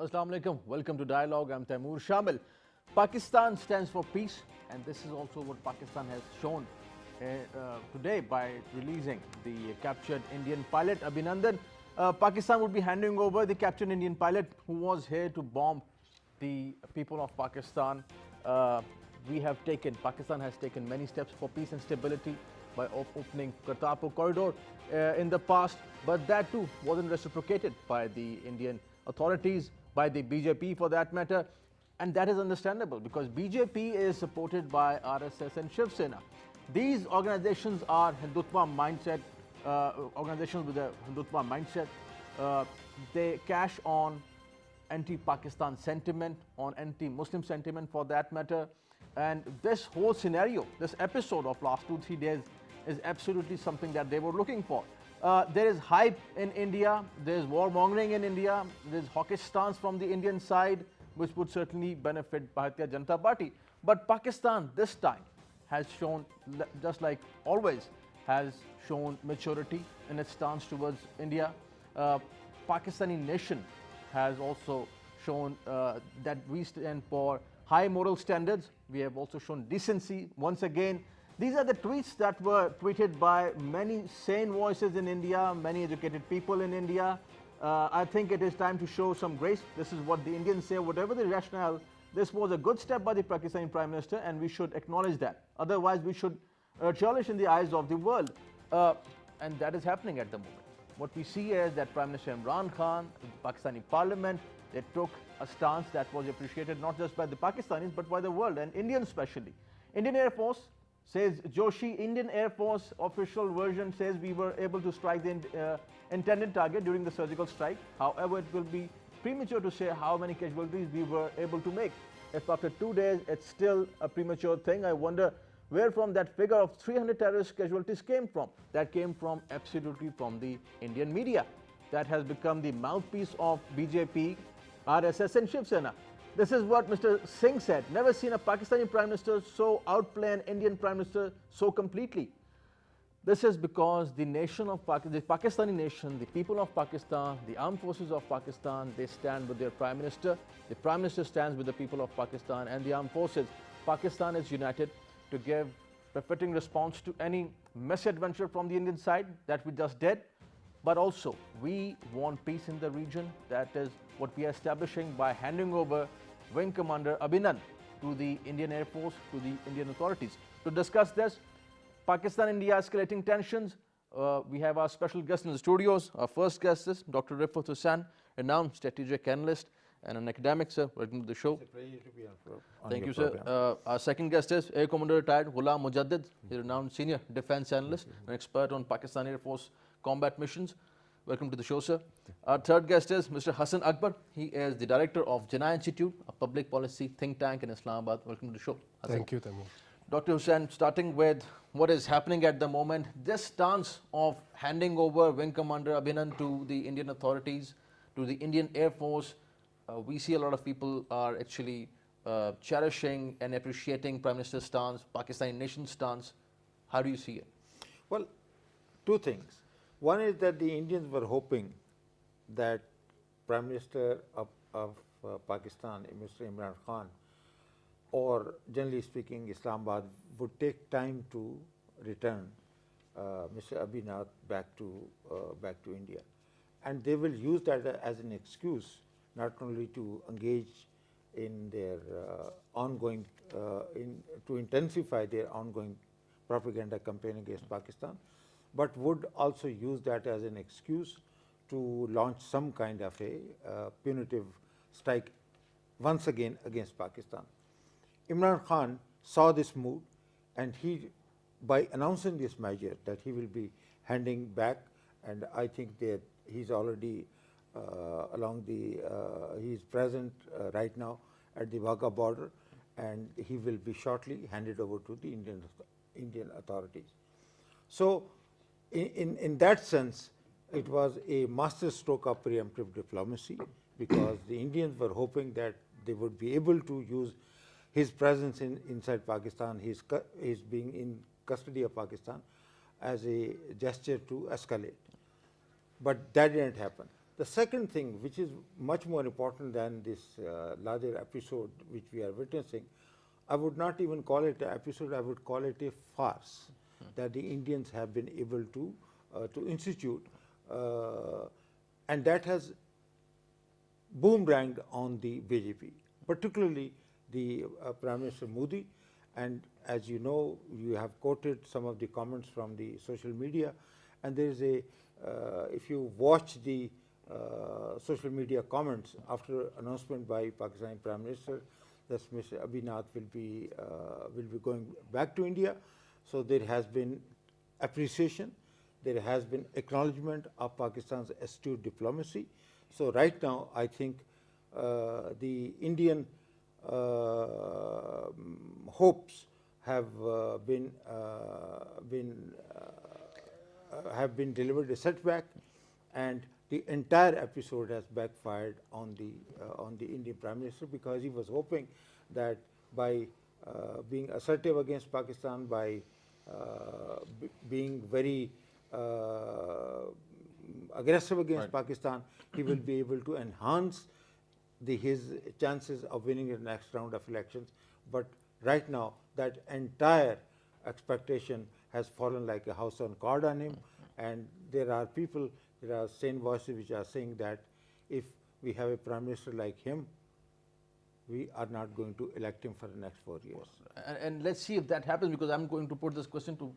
Assalamu alaikum. Welcome to Dialogue. I'm Taimur Shamil. Pakistan stands for peace, and this is also what Pakistan has shown today by releasing the captured Indian pilot Abhinandan. Pakistan would be handing over the captured Indian pilot who was here to bomb the people of Pakistan. Pakistan has taken many steps for peace and stability by opening Kartarpur corridor in the past, but that too wasn't reciprocated by the Indian authorities, by the BJP for that matter, and that is understandable because BJP is supported by RSS and Shiv Sena. These organizations are Hindutva mindset, organizations with a Hindutva mindset. They cash on anti-Pakistan sentiment, on anti-Muslim sentiment for that matter. And this whole scenario, this episode of last 2-3 days is absolutely something that they were looking for. There is hype in India, there is warmongering in India, there is hawkish stance from the Indian side, which would certainly benefit Bharatiya Janata Party. But Pakistan this time has shown, just like always, has shown maturity in its stance towards India. Pakistani nation has also shown that we stand for high moral standards. We have also shown decency once again. These are the tweets that were tweeted by many sane voices in India, many educated people in India. I think it is time to show some grace. This is what the Indians say, whatever the rationale. This was a good step by the Pakistani Prime Minister, and we should acknowledge that. Otherwise, we should cherish in the eyes of the world. And that is happening at the moment. What we see is that Prime Minister Imran Khan, the Pakistani Parliament, they took a stance that was appreciated not just by the Pakistanis but by the world, and Indians especially. Indian Air Force says Joshi, Indian Air Force official version says we were able to strike the intended target during the surgical strike. However, it will be premature to say how many casualties we were able to make. If after 2 days it's still a premature thing, I wonder where from that figure of 300 terrorist casualties came from. That came from absolutely from the Indian media that has become the mouthpiece of BJP, RSS and Shiv Sena. This is what Mr. Singh said. Never seen a Pakistani Prime Minister so outplay an Indian Prime Minister so completely. This is because the nation of the Pakistani nation, the people of Pakistan, the armed forces of Pakistan, they stand with their Prime Minister. The Prime Minister stands with the people of Pakistan and the armed forces. Pakistan is united to give befitting response to any misadventure from the Indian side that we just did. But also, we want peace in the region. That is what we are establishing by handing over Wing Commander Abhinandan to the Indian Air Force, to the Indian authorities. To discuss this, Pakistan-India escalating tensions, we have our special guest in the studios. Our first guest is Dr. Riffat Hussain, renowned strategic analyst and an academic, sir. Welcome to the show. It's a pleasure to be on Thank you, program. sir. Our second guest is Air Commander retired Ghulam Mujadid, a renowned senior defense analyst, an expert on Pakistan Air Force combat missions. Welcome to the show, sir. Our third guest is Mr. Hassan Akbar. He is the director of Jinnah Institute, a public policy think tank in Islamabad. Welcome to the show, Hassan. Thank you, Taimur. Dr. Hussain, starting with what is happening at the moment, this stance of handing over Wing Commander Abhinandan to the Indian authorities, to the Indian Air Force, we see a lot of people are actually cherishing and appreciating Prime Minister's stance, Pakistani nation's stance. How do you see it? Well, two things. One is that the Indians were hoping that Prime Minister of Pakistan, Mr. Imran Khan, or generally speaking Islamabad, would take time to return Mr. Abhinandan back to India, and they will use that as an excuse not only to engage in their ongoing, to intensify their ongoing propaganda campaign against Pakistan, but would also use that as an excuse to launch some kind of a punitive strike once again against Pakistan. Imran Khan saw this move, and he, by announcing this measure that he will be handing back, and I think that he's already he's present right now at the Wagah border, and he will be shortly handed over to the Indian authorities. So, in that sense, it was a master stroke of preemptive diplomacy, because the Indians were hoping that they would be able to use his presence inside Pakistan, his being in custody of Pakistan, as a gesture to escalate. But that didn't happen. The second thing, which is much more important than this larger episode which we are witnessing, I would not even call it an episode, I would call it a farce that the Indians have been able to institute, and that has boomeranged on the BJP, particularly the Prime Minister Modi. And as you know, you have quoted some of the comments from the social media, and there is a, if you watch the social media comments after announcement by Pakistani Prime Minister that Mr. Abhinath will be going back to India. So there has been appreciation, there has been acknowledgement of Pakistan's astute diplomacy. So right now, I think the Indian hopes have been delivered a setback, and the entire episode has backfired on the Indian Prime Minister, because he was hoping that by being assertive against Pakistan, by being very aggressive against Pakistan, he will be able to enhance his chances of winning the next round of elections. But right now, that entire expectation has fallen like a house on card on him, and there are people, there are sane voices which are saying that if we have a Prime Minister like him, we are not going to elect him for the next 4 years. And let's see if that happens, because I'm going to put this question to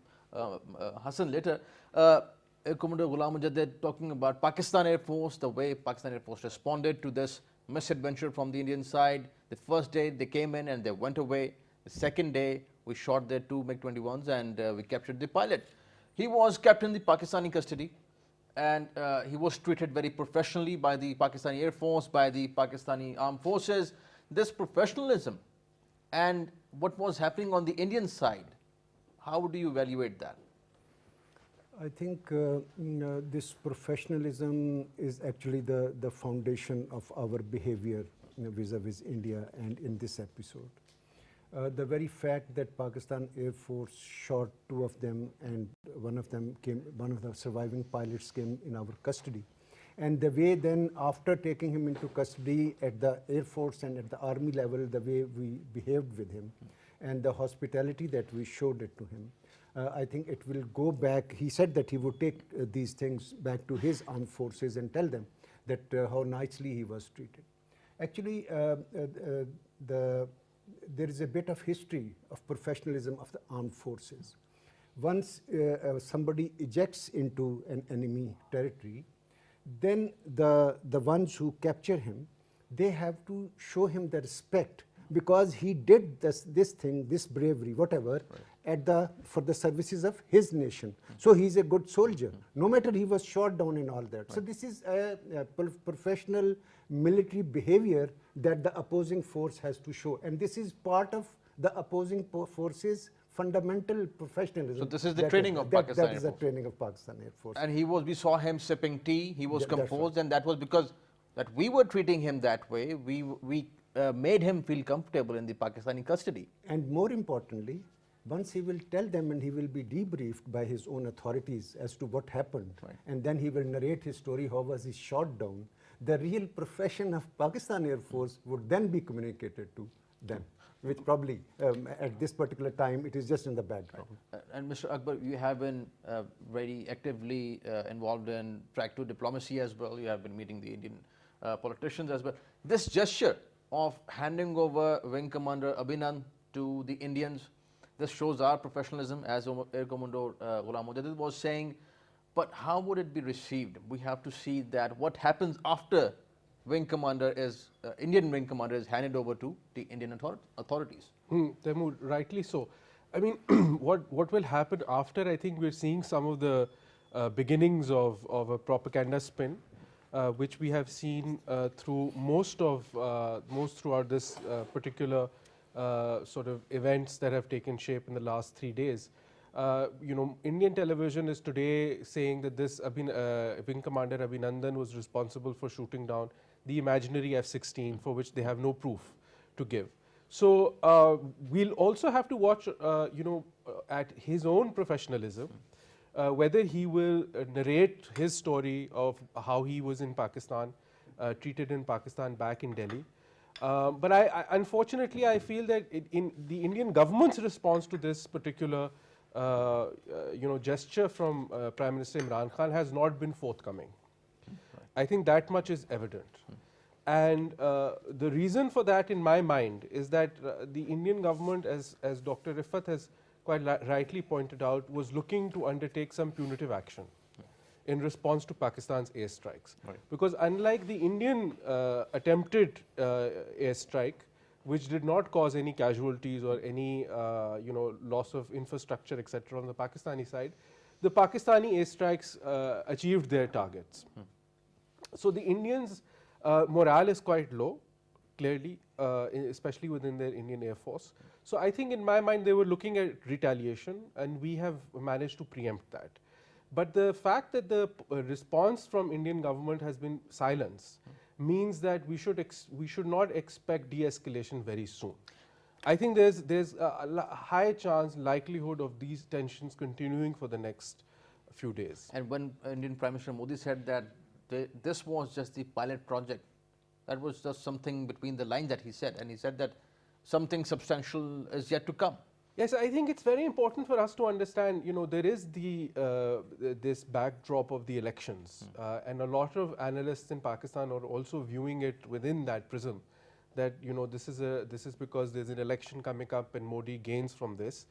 Hassan later. Air Commodore Ghulam Mujadid talking about Pakistan Air Force, the way Pakistan Air Force responded to this misadventure from the Indian side. The first day they came in and they went away. The second day we shot their 2 MiG-21s and we captured the pilot. He was kept in the Pakistani custody, and he was treated very professionally by the Pakistani Air Force, by the Pakistani Armed Forces. This professionalism and what was happening on the Indian side, how do you evaluate that? I think this professionalism is actually the foundation of our behavior vis-a-vis India, and in this episode. The very fact that Pakistan Air Force shot 2 of them, and one of the surviving pilots came in our custody. And the way then, after taking him into custody at the Air Force and at the Army level, the way we behaved with him and the hospitality that we showed it to him, I think it will go back. He said that he would take these things back to his armed forces and tell them that how nicely he was treated. Actually, there is a bit of history of professionalism of the armed forces. Once somebody ejects into an enemy territory, then the ones who capture him, they have to show him the respect, because he did this thing, this bravery, whatever, for the services of his nation. So he's a good soldier, no matter he was shot down and all that. So this is a professional military behavior that the opposing force has to show, and this is part of the opposing force's fundamental professionalism. So this is the training of Pakistan Air Force. That is the training of Pakistan Air Force. And we saw him sipping tea, he was composed, and that was because that we were treating him that way. We made him feel comfortable in the Pakistani custody. And more importantly, once he will tell them and he will be debriefed by his own authorities as to what happened, and then he will narrate his story, how was he shot down, the real profession of Pakistan Air Force would then be communicated to them, which probably at this particular time it is just in the background. And Mr. Akbar, you have been very actively involved in track 2 diplomacy as well. You have been meeting the Indian politicians as well. This gesture of handing over Wing Commander Abhinand to the Indians, this shows our professionalism, as Air Commodore Ghulam Mujadid was saying. But how would it be received? We have to see that what happens after Wing Commander Indian Wing Commander is handed over to the Indian authorities. Taimur, rightly so. I mean, what will happen after? I think we're seeing some of the beginnings of a propaganda spin, which we have seen through most throughout this particular sort of events that have taken shape in the last 3 days. Indian television is today saying that this Wing Commander Abhinandan was responsible for shooting down the imaginary F-16, for which they have no proof to give. So we'll also have to watch, at his own professionalism, whether he will narrate his story of how he was in Pakistan, treated in Pakistan back in Delhi. But unfortunately, I feel that in the Indian government's response to this particular gesture from Prime Minister Imran Khan has not been forthcoming. I think that much is evident. And the reason for that, in my mind, is that the Indian government, as Dr. Riffat has quite rightly pointed out, was looking to undertake some punitive action in response to Pakistan's airstrikes. Right. Because unlike the Indian attempted airstrike, which did not cause any casualties or any loss of infrastructure, etc., on the Pakistani side, the Pakistani airstrikes achieved their targets. So the Indians' morale is quite low, clearly, especially within their Indian Air Force. So I think in my mind they were looking at retaliation, and we have managed to preempt that. But the fact that the response from Indian government has been silence means that we should not expect de-escalation very soon. I think there's a high chance, likelihood of these tensions continuing for the next few days. And when Indian Prime Minister Modi said that this was just the pilot project, that was just something between the lines that he said, and he said that something substantial is yet to come. Yes, I think it's very important for us to understand, there is this backdrop of the elections, and a lot of analysts in Pakistan are also viewing it within that prism, that this is because there's an election coming up and Modi gains from this.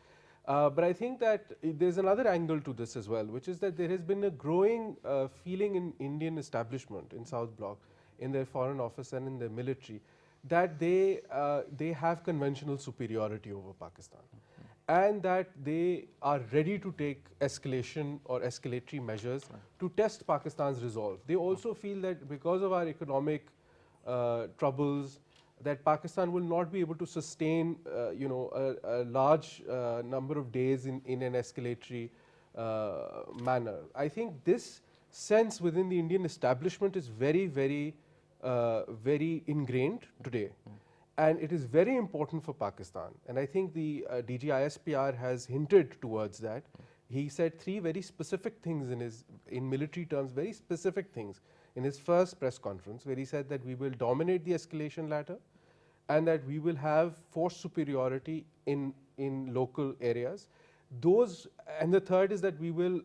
But I think that there's another angle to this as well, which is that there has been a growing feeling in Indian establishment in South Bloc, in their foreign office and in their military, that they have conventional superiority over Pakistan, and that they are ready to take escalation or escalatory measures to test Pakistan's resolve. They also feel that because of our economic troubles, that Pakistan will not be able to sustain a large number of days in an escalatory manner. I think this sense within the Indian establishment is very, very ingrained today. And it is very important for Pakistan. And I think the DG ISPR has hinted towards that. He said 3 very specific things in military terms, very specific things in his first press conference, where he said that we will dominate the escalation ladder and that we will have force superiority in local areas. And the third is that we will,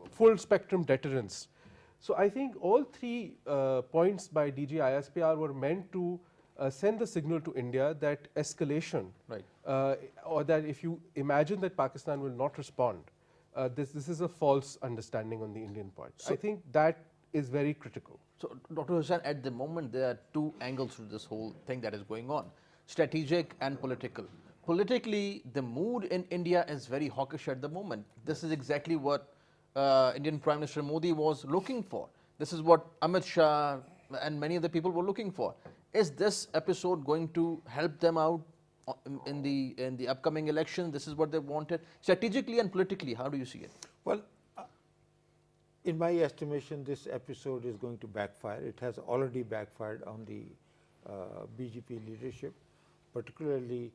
full spectrum deterrence. So I think all 3 points by DG ISPR were meant to send the signal to India that escalation, or that if you imagine that Pakistan will not respond, this is a false understanding on the Indian part. So I think that is very critical. So, Dr. Hussain, at the moment there are 2 angles to this whole thing that is going on, strategic and political. Politically, the mood in India is very hawkish at the moment. This is exactly what Indian Prime Minister Modi was looking for. This is what Amit Shah and many of the people were looking for. Is this episode going to help them out in the upcoming election? This is what they wanted. Strategically and politically, how do you see it? Well, in my estimation, this episode is going to backfire. It has already backfired on the BJP leadership, particularly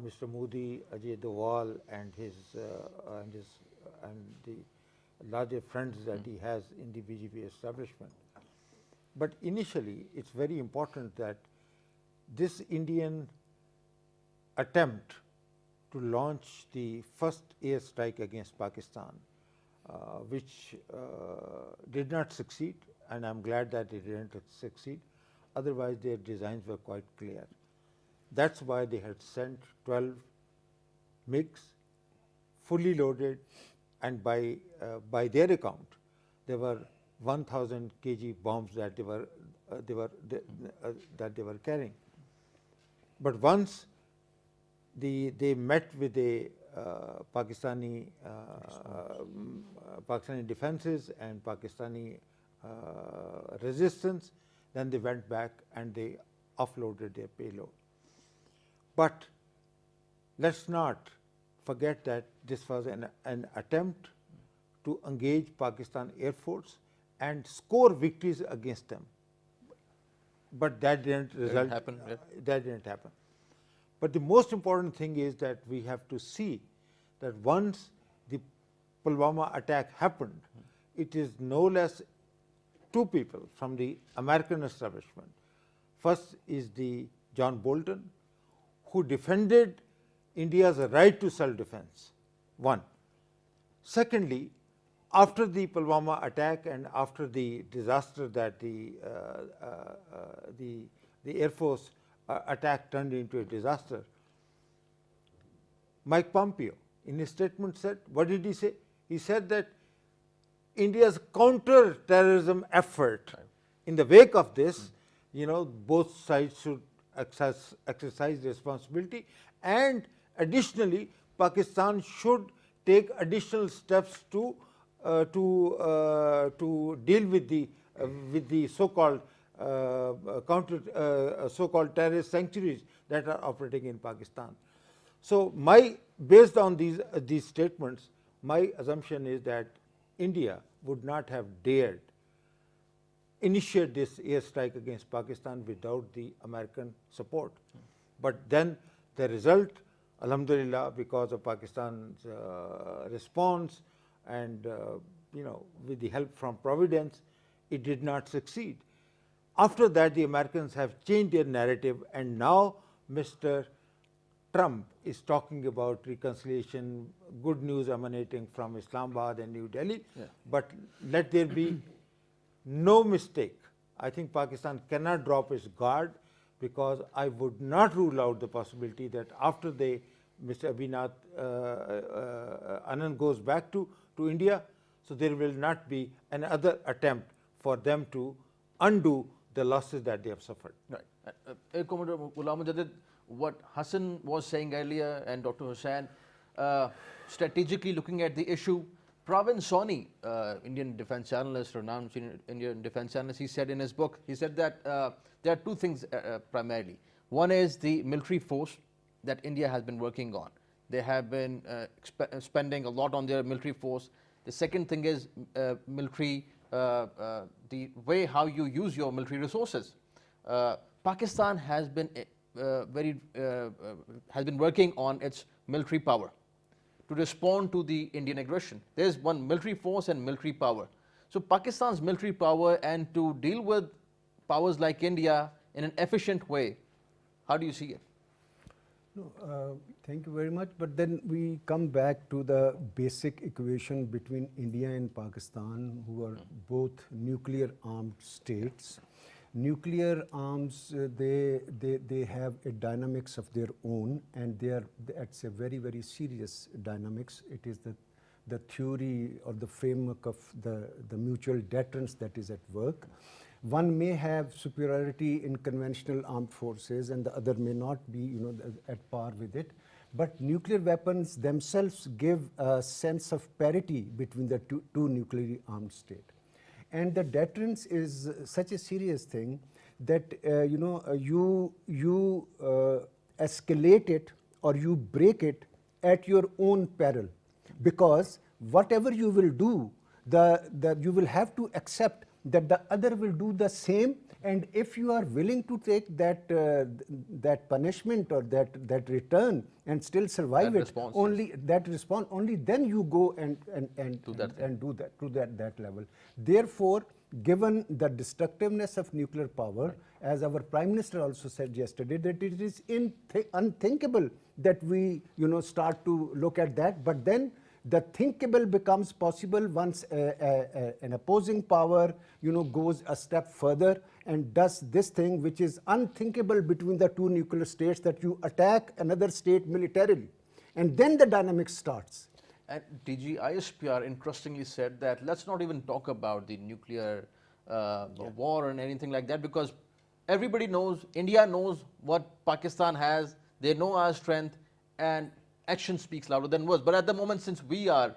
Mr. Modi, Ajay Doval, and the larger friends that he has in the BJP establishment. But initially, it's very important that this Indian attempt to launch the first airstrike against Pakistan, which did not succeed, and I'm glad that it didn't succeed. Otherwise, their designs were quite clear. That's why they had sent 12 MiGs, fully loaded, and by their account, there were 1,000 kg bombs that they were carrying. But once they met with the Pakistani defenses and Pakistani resistance, then they went back and they offloaded their payload. But let's not forget that this was an attempt to engage Pakistan Air Force and score victories against them. But that didn't result. That didn't happen. But the most important thing is that we have to see that once the Pulwama attack happened, it is no less two people from the American establishment. First is the John Bolton, who defended India's right to self-defense, one. Secondly, after the Pulwama attack and after the disaster that the Air Force attack turned into a disaster, Mike Pompeo in his statement said, what did he say? He said that India's counter-terrorism effort, in the wake of this, both sides should exercise responsibility, and additionally, Pakistan should take additional steps to deal with the so-called so-called terrorist sanctuaries that are operating in Pakistan. So, based on these statements, my assumption is that India would not have dared initiate this airstrike against Pakistan without the American support. But then the result, alhamdulillah, because of Pakistan's response and with the help from Providence, it did not succeed. After that, the Americans have changed their narrative, and now Mr. Trump is talking about reconciliation, good news emanating from Islamabad and New Delhi. Yeah. But let there be no mistake. I think Pakistan cannot drop its guard, because I would not rule out the possibility that after Mr. Abhinath Anand goes back to India, so there will not be another attempt for them to undo the losses that they have suffered. Right. Commodore Ghulam Mujadid, what Hassan was saying earlier and Dr. Hussain, strategically looking at the issue, Pravin Soni, Indian defense analyst, renowned Indian defense analyst, he said in his book, he said that there are two things primarily. One is the military force that India has been working on. They have been spending a lot on their military force. The second thing is military, the way how you use your military resources. Pakistan has been has been working on its military power to respond to the Indian aggression. There is one military force and military power. So Pakistan's military power, and to deal with powers like India in an efficient way, how do you see it? No, thank you very much. But then we come back to the basic equation between India and Pakistan, who are both nuclear armed states. Nuclear arms, they have a dynamics of their own, and it's a very, very serious dynamics. It is the theory or the framework of the mutual deterrence that is at work. One may have superiority in conventional armed forces, and the other may not be, at par with it. But nuclear weapons themselves give a sense of parity between the two nuclearly armed states. And the deterrence is such a serious thing that you escalate it or you break it at your own peril, because whatever you will do, you will have to accept that the other will do the same. And if you are willing to take that punishment or that return and still survive only then you go and do that level. Therefore, given the destructiveness of nuclear power, as our Prime Minister also said yesterday, that it is unthinkable that we start to look at that. But then the thinkable becomes possible once an opposing power goes a step further and does this thing which is unthinkable between the two nuclear states, that you attack another state militarily, and then the dynamics starts. And DG ISPR interestingly said that let's not even talk about the nuclear war and anything like that, because everybody knows, India knows what Pakistan has, they know our strength, and action speaks louder than words. But at the moment, since we know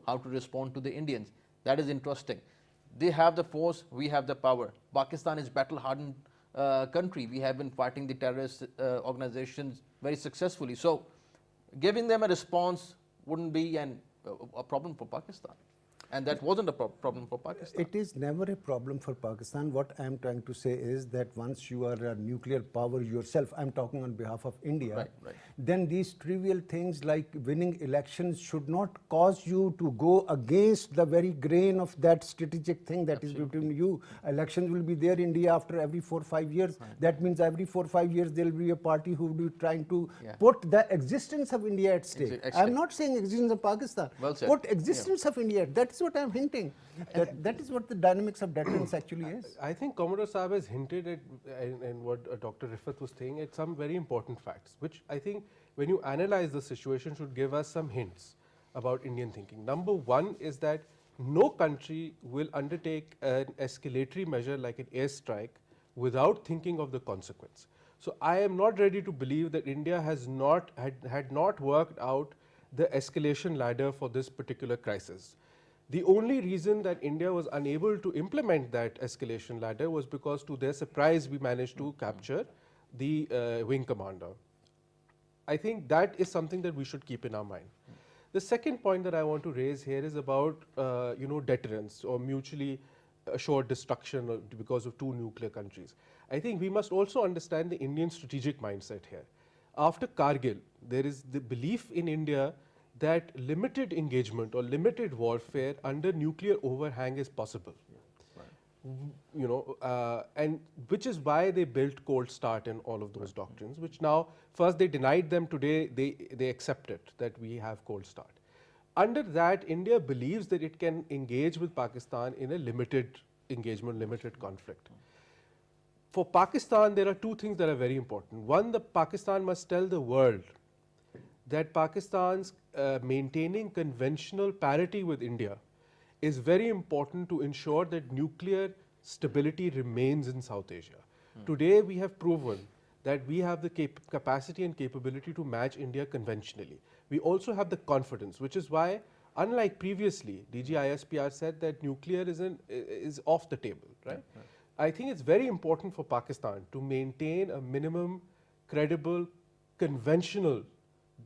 how to respond to the Indians, that is interesting. They have the force, we have the power. Pakistan is battle-hardened country. We have been fighting the terrorist organizations very successfully. So giving them a response wouldn't be a problem for Pakistan. And that wasn't a problem for Pakistan. It is never a problem for Pakistan. What I am trying to say is that once you are a nuclear power yourself, I am talking on behalf of India, Right. then these trivial things like winning elections should not cause you to go against the very grain of that strategic thing that is between you. Elections will be there in India after every 4 or 5 years. That means every 4 or 5 years there will be a party who will be trying to put the existence of India at stake. I am not saying existence of Pakistan. Well said. Put existence of India. That's what I am hinting. That is what the dynamics of deterrence actually is. I think Commodore Saab has hinted at, and what Dr. Riffat was saying, at some very important facts, which I think when you analyze the situation should give us some hints about Indian thinking. Number one is that no country will undertake an escalatory measure like an airstrike without thinking of the consequence. So I am not ready to believe that India has had not worked out the escalation ladder for this particular crisis. The only reason that India was unable to implement that escalation ladder was because, to their surprise, we managed to capture the wing commander. I think that is something that we should keep in our mind. The second point that I want to raise here is about deterrence or mutually assured destruction because of two nuclear countries. I think we must also understand the Indian strategic mindset here. After Kargil, there is the belief in India that limited engagement or limited warfare under nuclear overhang is possible. And which is why they built cold start and all of those doctrines, which now, first they denied them, today they accept it, that we have cold start. Under that, India believes that it can engage with Pakistan in a limited engagement, limited conflict. For Pakistan, there are two things that are very important. One, Pakistan must tell the world that Pakistan's maintaining conventional parity with India is very important to ensure that nuclear stability remains in South Asia. Today we have proven that we have the capacity and capability to match India conventionally. We also have the confidence, which is why, unlike previously, DG ISPR said that nuclear is off the table, right? I think it's very important for Pakistan to maintain a minimum credible conventional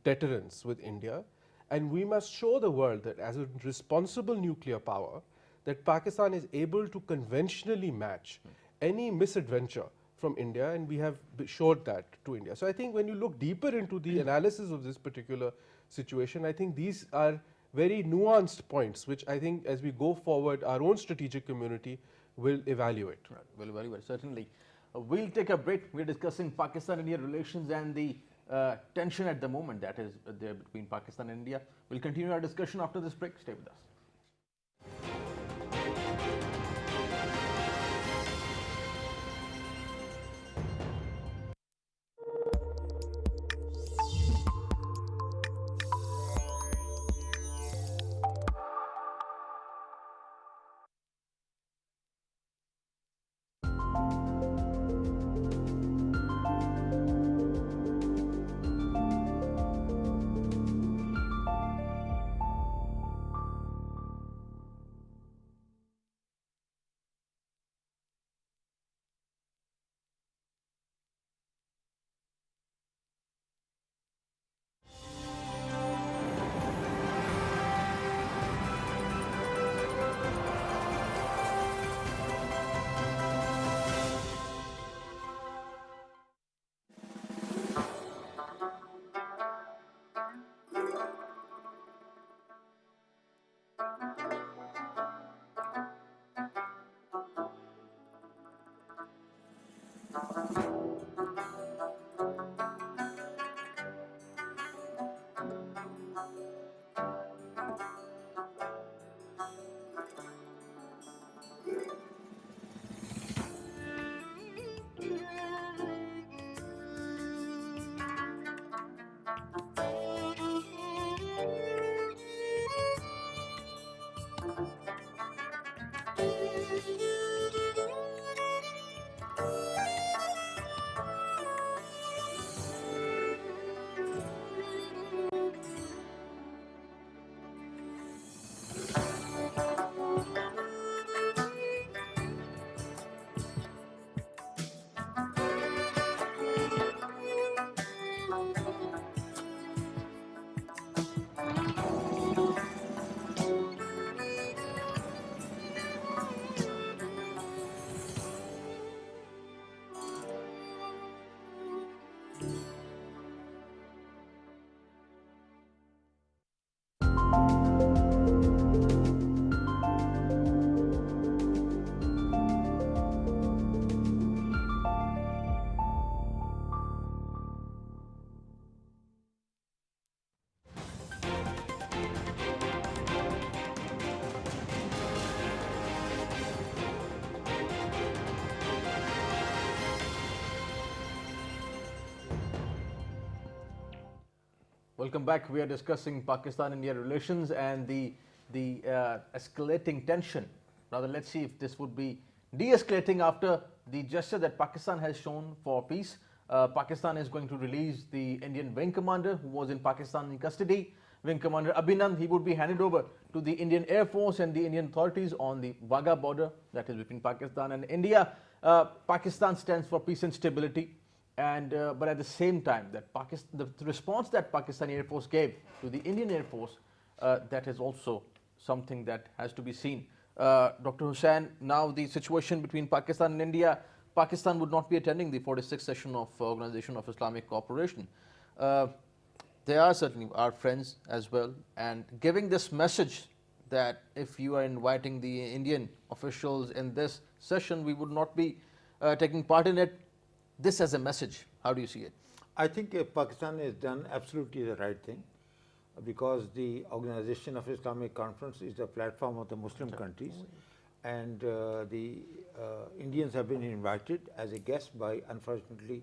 deterrence with India, and we must show the world that as a responsible nuclear power, that Pakistan is able to conventionally match any misadventure from India, and we have showed that to India. So I think when you look deeper into the analysis of this particular situation, I think these are very nuanced points, which I think as we go forward, our own strategic community will evaluate. Right. Will evaluate, certainly. We'll take a break. We're discussing Pakistan-India relations and the tension at the moment that is there between Pakistan and India. We'll continue our discussion after this break. Stay with us. Welcome back. We are discussing Pakistan-India relations and the escalating tension. Rather, let's see if this would be de-escalating after the gesture that Pakistan has shown for peace. Pakistan is going to release the Indian wing commander who was in Pakistan in custody. Wing Commander Abhinand, he would be handed over to the Indian Air Force and the Indian authorities on the Wagah border, that is between Pakistan and India. Pakistan stands for peace and stability, and but at the same time, that the response that Pakistani Air Force gave to the Indian Air Force, that is also something that has to be seen. Dr. Hussain, now the situation between Pakistan and India, Pakistan would not be attending the 46th session of Organization of Islamic Cooperation. They are certainly our friends as well, and giving this message that if you are inviting the Indian officials in this session, we would not be taking part in it. This as a message, how do you see it? I think Pakistan has done absolutely the right thing, because the Organization of Islamic Conference is the platform of the Muslim countries, and the Indians have been invited as a guest by, unfortunately,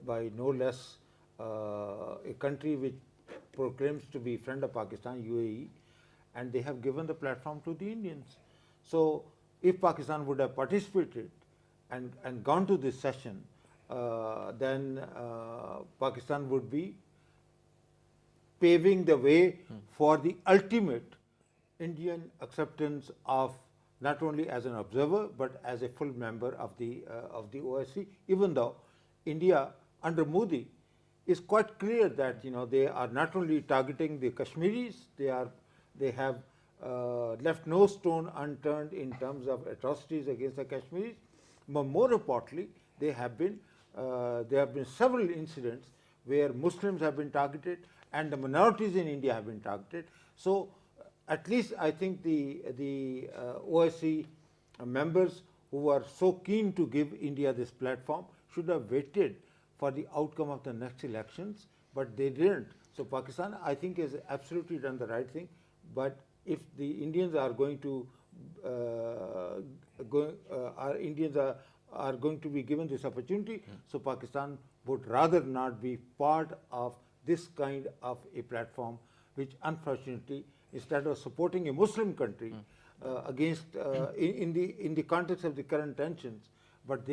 by no less a country which proclaims to be friend of Pakistan, UAE, and they have given the platform to the Indians. So if Pakistan would have participated and gone to this session, then Pakistan would be paving the way for the ultimate Indian acceptance of not only as an observer but as a full member of the OSCE. Even though India under Modi is quite clear that they are not only targeting the Kashmiris, they have left no stone unturned in terms of atrocities against the Kashmiris, but more importantly, there have been several incidents where Muslims have been targeted and the minorities in India have been targeted. So at least I think the OSCE members who are so keen to give India this platform should have waited for the outcome of the next elections, but they didn't. So Pakistan, I think, has absolutely done the right thing. But if the Indians are going to are going to be given this opportunity, so Pakistan would rather not be part of this kind of a platform, which unfortunately, instead of supporting a Muslim country against in the context of the current tensions, but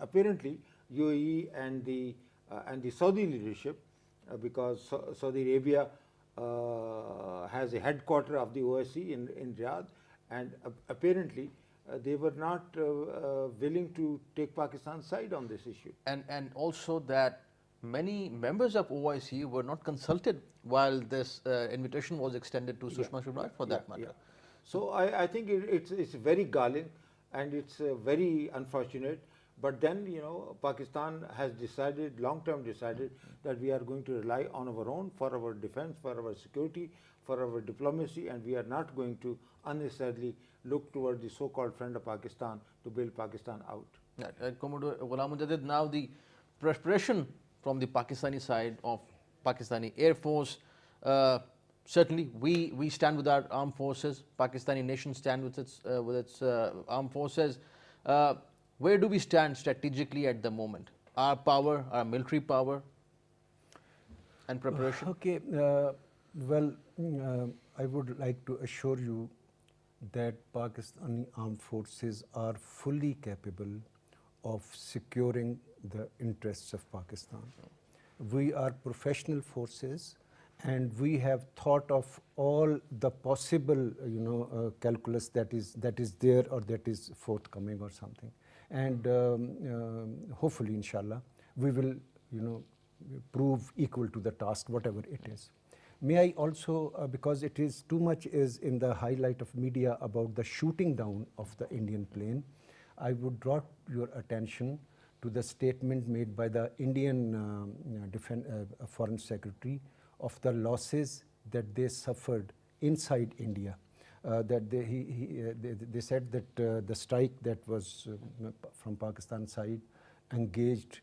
apparently UAE and the Saudi leadership, because Saudi Arabia has a headquarter of the OSCE in Riyadh, and apparently they were not willing to take Pakistan's side on this issue. And also that many members of OIC were not consulted while this invitation was extended to Sushma Swaraj for that matter. So I think it's very galling and it's very unfortunate. But then, Pakistan has decided, long-term decided, that we are going to rely on our own for our defense, for our security, for our diplomacy, and we are not going to unnecessarily look toward the so-called friend of Pakistan to bail Pakistan out. Commodore Ghulam Mujadid, now the preparation from the Pakistani side of Pakistani Air Force, certainly we stand with our armed forces, Pakistani nation stand with its armed forces. Where do we stand strategically at the moment? Our power, our military power and preparation? Okay, well, I would like to assure you that Pakistani armed forces are fully capable of securing the interests of Pakistan. We are professional forces, and we have thought of all the possible, calculus that is there or that is forthcoming or something. And hopefully, inshallah, we will, prove equal to the task, whatever it is. May I also, because it is too much is in the highlight of media about the shooting down of the Indian plane, I would draw your attention to the statement made by the Indian Foreign Secretary of the losses that they suffered inside India. That they said that the strike that was from Pakistan side engaged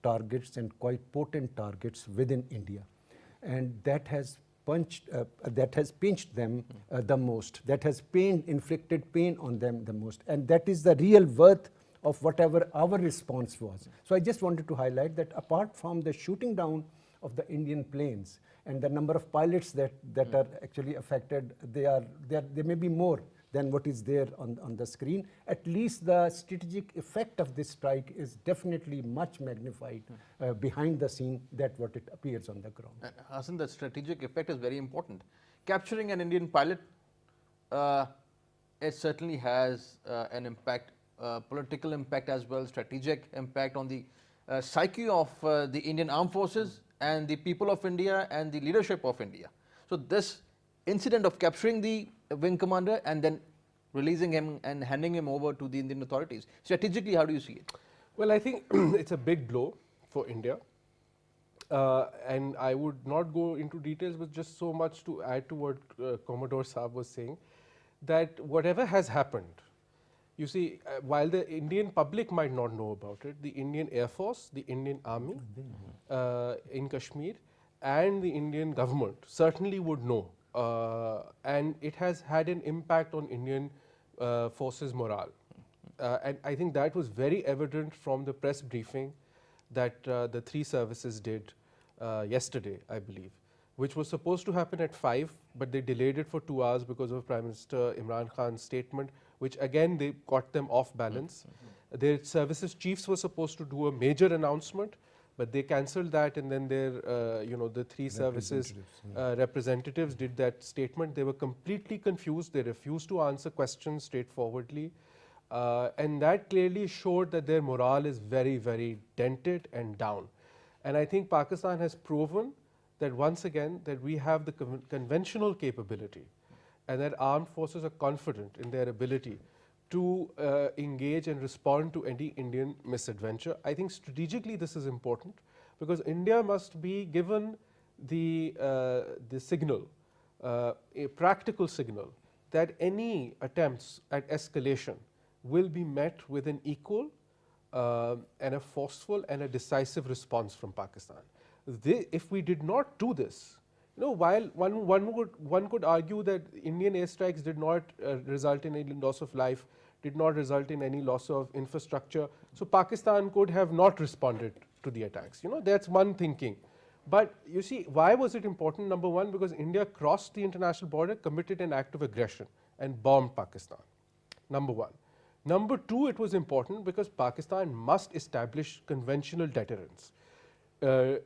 targets and quite potent targets within India, and that has pinched them the most. That has inflicted pain on them the most, and that is the real worth of whatever our response was. So I just wanted to highlight that apart from the shooting down of the Indian planes and the number of pilots that are actually affected, they may be more than what is there on the screen. At least the strategic effect of this strike is definitely much magnified behind the scene than what it appears on the ground. Hassan, the strategic effect is very important. Capturing an Indian pilot, it certainly has an impact, political impact as well, strategic impact on the psyche of the Indian armed forces and the people of India and the leadership of India. So this incident of capturing the wing commander and then releasing him and handing him over to the Indian authorities, strategically, how do you see it? Well, I think it's a big blow for India. And I would not go into details, but just so much to add to what Commodore Saab was saying, that whatever has happened, you see, while the Indian public might not know about it, the Indian Air Force, the Indian Army in Kashmir, and the Indian government certainly would know. And it has had an impact on Indian forces' morale. And I think that was very evident from the press briefing that the three services did yesterday, I believe, which was supposed to happen at 5, but they delayed it for 2 hours because of Prime Minister Imran Khan's statement, which again they got them off balance. Their services chiefs were supposed to do a major announcement, but they cancelled that, and then their, the three services representatives did that statement. They were completely confused. They refused to answer questions straightforwardly. And that clearly showed that their morale is very, very dented and down. And I think Pakistan has proven that once again that we have the conventional capability and that armed forces are confident in their ability to engage and respond to any Indian misadventure. I think strategically this is important because India must be given the signal, a practical signal, that any attempts at escalation will be met with an equal and a forceful and a decisive response from Pakistan. If we did not do this, while one could argue that Indian airstrikes did not result in any loss of life, did not result in any loss of infrastructure, so Pakistan could have not responded to the attacks. That's one thinking. But you see, why was it important? Number one, because India crossed the international border, committed an act of aggression and bombed Pakistan. Number one. Number two, it was important because Pakistan must establish conventional deterrence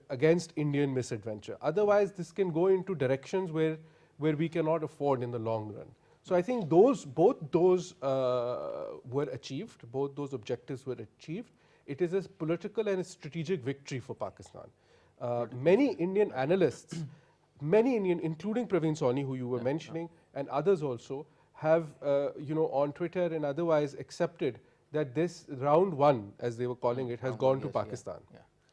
against Indian misadventure. Otherwise, this can go into directions where we cannot afford in the long run. So I think both those were achieved, both those objectives were achieved. It is a political and a strategic victory for Pakistan. Many Indian analysts, including Praveen Soni, who you were mentioning, and others also, have on Twitter and otherwise accepted that this round one, as they were calling it, has gone to Pakistan.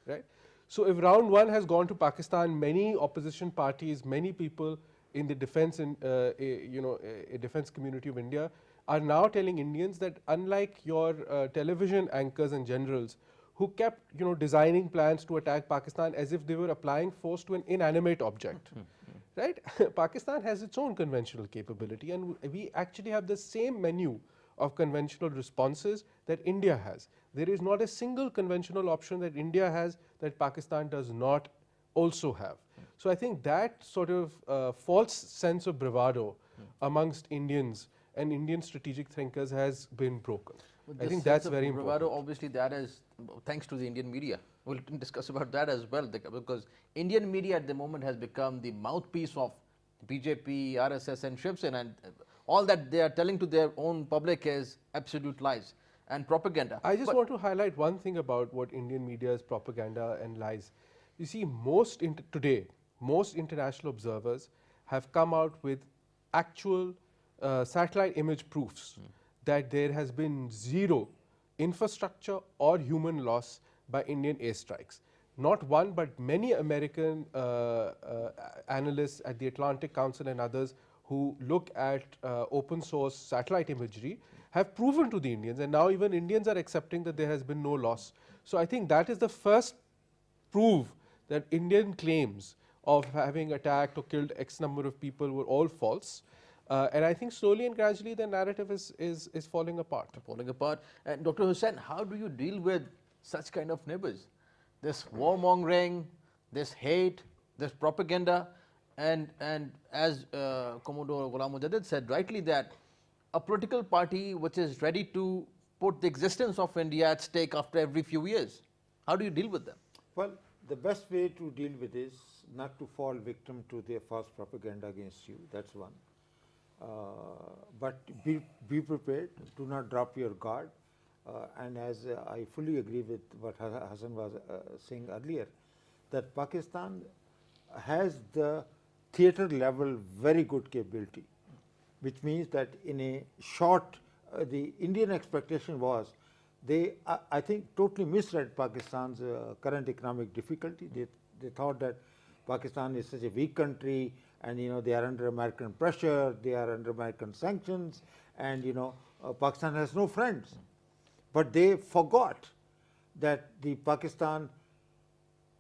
Right? So if round one has gone to Pakistan, many opposition parties, many people in the defense and a defense community of India are now telling Indians that unlike your television anchors and generals who kept designing plans to attack Pakistan as if they were applying force to an inanimate object. Right? Pakistan has its own conventional capability, and we actually have the same menu of conventional responses that India has. There is not a single conventional option that India has that Pakistan does not also have. So I think that sort of false sense of bravado amongst Indians and Indian strategic thinkers has been broken. I think that's very important. Bravado, obviously, that is thanks to the Indian media. We'll discuss about that as well, because Indian media at the moment has become the mouthpiece of BJP, RSS and Shiv Sena, and all that they are telling to their own public is absolute lies and propaganda. I just want to highlight one thing about what Indian media is propaganda and lies. You see, today, most international observers have come out with actual satellite image proofs that there has been zero infrastructure or human loss by Indian airstrikes. Not one, but many American analysts at the Atlantic Council and others who look at open source satellite imagery have proven to the Indians, and now even Indians are accepting that there has been no loss. So I think that is the first proof that Indian claims of having attacked or killed X number of people were all false. And I think slowly and gradually the narrative is falling apart. And Dr. Hussain, how do you deal with such kind of neighbors? This warmongering, this hate, this propaganda, and as Commodore Ghulam Mujadid said rightly, that a political party which is ready to put the existence of India at stake after every few years. How do you deal with them? Well, the best way to deal with is not to fall victim to their false propaganda against you. That's one. But be prepared. Do not drop your guard. And as I fully agree with what Hassan was saying earlier, that Pakistan has the theatre level very good capability, which means that in a short, the Indian expectation was, they I think totally misread Pakistan's current economic difficulty. They thought that Pakistan is such a weak country, and they are under American pressure, they are under American sanctions, and Pakistan has no friends. But they forgot that the Pakistan,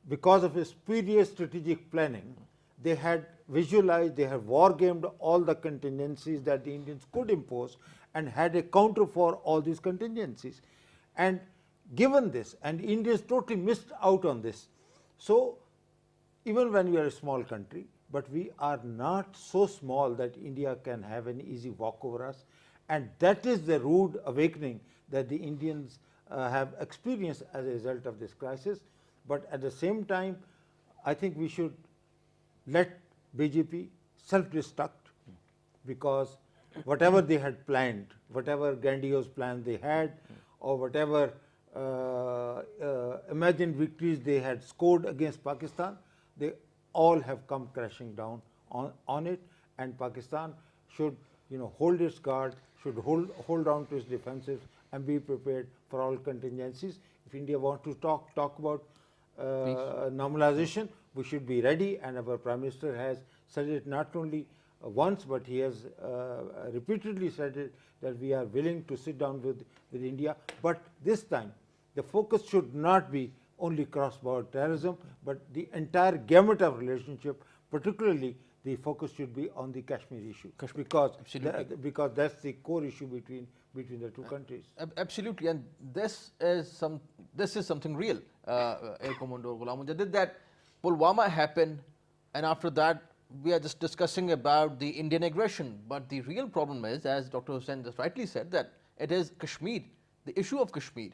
because of its superior strategic planning, they had visualized, they had war gamed all the contingencies that the Indians could impose, and had a counter for all these contingencies. And given this, and Indians totally missed out on this. So even when we are a small country, but we are not so small that India can have an easy walk over us, and that is the rude awakening that the Indians have experienced as a result of this crisis. But at the same time, I think we should let BJP self-destruct, because whatever they had planned, whatever grandiose plans they had, or whatever imagined victories they had scored against Pakistan, they all have come crashing down on it, and Pakistan should hold its guard, should hold on to its defensives, and be prepared for all contingencies. If India wants to talk about normalization, we should be ready, and our Prime Minister has said it not only once, but he has repeatedly said it, that we are willing to sit down with India. But this time, the focus should not be only cross-border terrorism, but the entire gamut of relationship, particularly the focus should be on the Kashmir issue, because that's the core issue between the two countries. Absolutely, and this is something real, Air Commodore Ghulam Mujadid, that Pulwama happened, and after that we are just discussing about the Indian aggression. But the real problem is, as Dr. Hussain just rightly said, that it is Kashmir, the issue of Kashmir,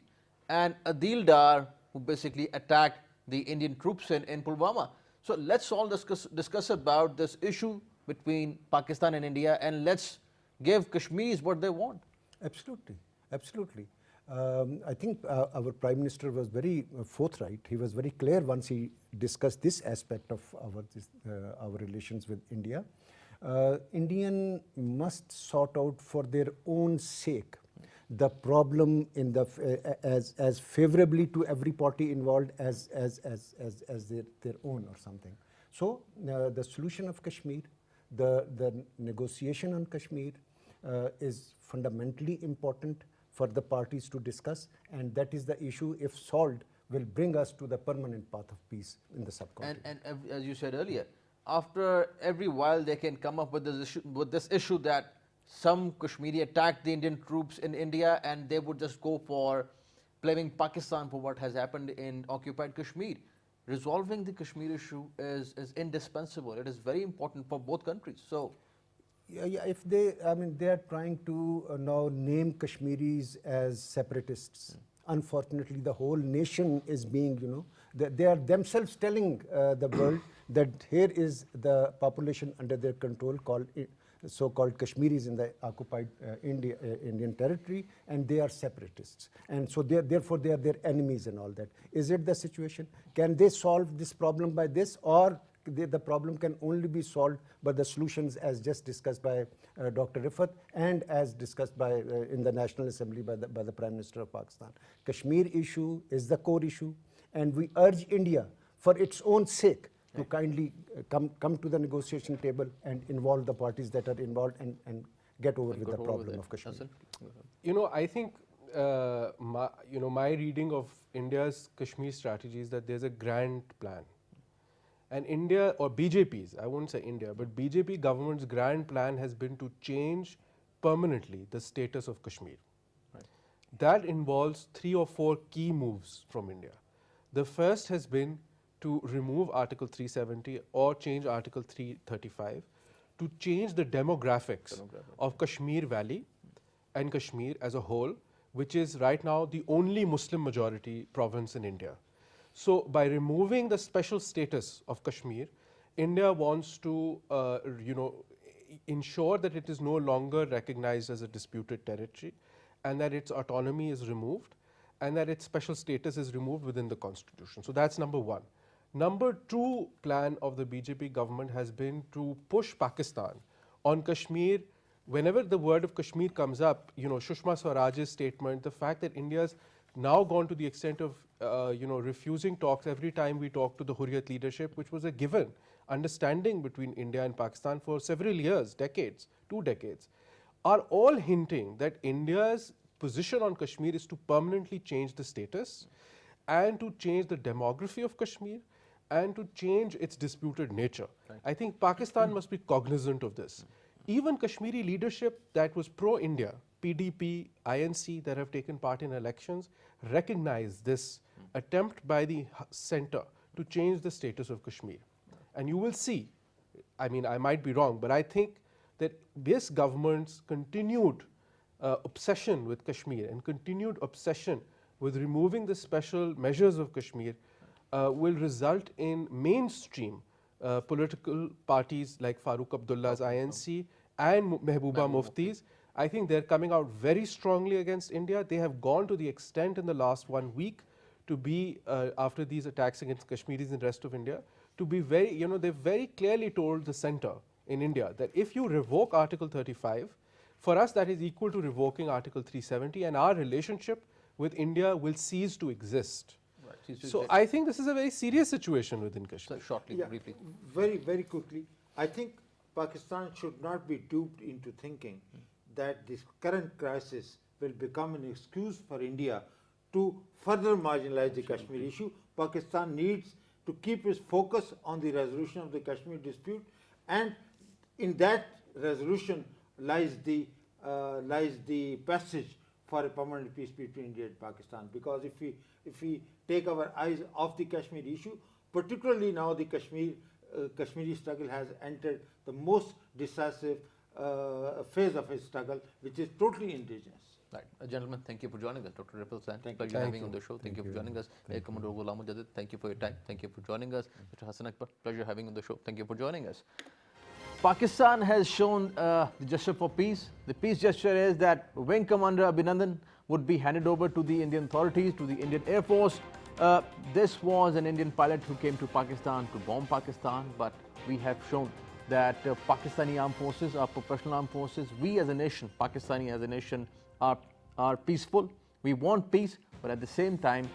and Adil Dar, who basically attacked the Indian troops in Pulwama. So let's all discuss about this issue between Pakistan and India, and let's give Kashmiris what they want. Absolutely, absolutely. I think our Prime Minister was very forthright. He was very clear once he discussed this aspect of our relations with India. Indian must sort out for their own sake the problem in as favorably to every party involved as their own or something. So the solution of Kashmir, the negotiation on Kashmir is fundamentally important for the parties to discuss, and that is the issue, if solved, will bring us to the permanent path of peace in the subcontinent. And as you said earlier, after every while they can come up with this issue that some Kashmiri attacked the Indian troops in India, and they would just go for blaming Pakistan for what has happened in occupied Kashmir. Resolving the Kashmir issue is indispensable. It is very important for both countries. So, yeah, if they are trying to now name Kashmiris as separatists. Unfortunately, the whole nation is being, they are themselves telling the world that here is the population under their control, called so-called Kashmiris in the occupied Indian territory, and they are separatists. And so therefore they are their enemies and all that. Is it the situation? Can they solve this problem by this, or the problem can only be solved by the solutions as just discussed by Dr. Riffat, and as discussed by in the National Assembly by the Prime Minister of Pakistan? Kashmir issue is the core issue, and we urge India, for its own sake, to kindly come to the negotiation table and involve the parties that are involved, and get over with the problem of Kashmir. Hassan? I think my reading of India's Kashmir strategy is that there's a grand plan. And India, or BJP's, I won't say India, but BJP government's grand plan has been to change permanently the status of Kashmir. Right. That involves 3 or 4 key moves from India. The first has been to remove Article 370 or change Article 335 to change the demographics of Kashmir Valley and Kashmir as a whole, which is right now the only Muslim majority province in India. So by removing the special status of Kashmir, India wants to ensure that it is no longer recognized as a disputed territory, and that its autonomy is removed, and that its special status is removed within the constitution. So that's number one. Number two plan of the BJP government has been to push Pakistan on Kashmir. Whenever the word of Kashmir comes up, Sushma Swaraj's statement, the fact that India's now gone to the extent of refusing talks every time we talk to the Hurriyat leadership, which was a given understanding between India and Pakistan for several years, decades, 2 decades, are all hinting that India's position on Kashmir is to permanently change the status and to change the demography of Kashmir and to change its disputed nature. Right. I think Pakistan must be cognizant of this. Even Kashmiri leadership that was pro-India, PDP, INC, that have taken part in elections, recognize this attempt by the center to change the status of Kashmir. And you will see, I mean, I might be wrong, but I think that this government's continued obsession with Kashmir and continued obsession with removing the special measures of Kashmir will result in mainstream political parties like Farooq Abdullah's INC and Mehbooba Mufti's. I think they're coming out very strongly against India. They have gone to the extent in the last 1 week to be, after these attacks against Kashmiris in the rest of India, to be very, they've very clearly told the center in India that if you revoke Article 35, for us that is equal to revoking Article 370, and our relationship with India will cease to exist. Right. So I think this is a very serious situation within Kashmir. So shortly, briefly. Very, very quickly. I think Pakistan should not be duped into thinking that this current crisis will become an excuse for India to further marginalize the Kashmir issue. Pakistan needs to keep its focus on the resolution of the Kashmir dispute, and in that resolution lies the passage for a permanent peace between India and Pakistan. Because if we take our eyes off the Kashmir issue, particularly now the Kashmiri struggle has entered the most decisive phase of its struggle, which is totally indigenous. Right. Gentlemen, thank you for joining us. Dr. Riffat, thank pleasure having you on the show. Thank you for joining us. Air Commodore Ghulam Mujadid, thank you for your time. Thank you for joining us. Mr. Hassan Akbar, pleasure having you on the show. Thank you for joining us. Pakistan has shown the gesture for peace. The peace gesture is that Wing Commander Abhinandan would be handed over to the Indian authorities, to the Indian Air Force. This was an Indian pilot who came to Pakistan to bomb Pakistan, but we have shown that Pakistani armed forces are professional armed forces. We as a nation, Pakistani as a nation, are peaceful. We want peace, but at the same time,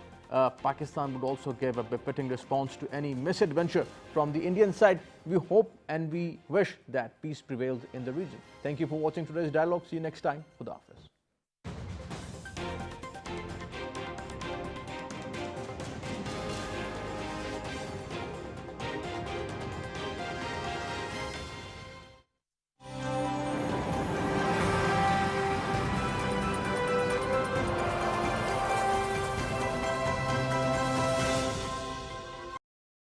Pakistan would also give a befitting response to any misadventure from the Indian side. We hope and we wish that peace prevails in the region. Thank you for watching today's dialogue. See you next time. Khuda Hafiz.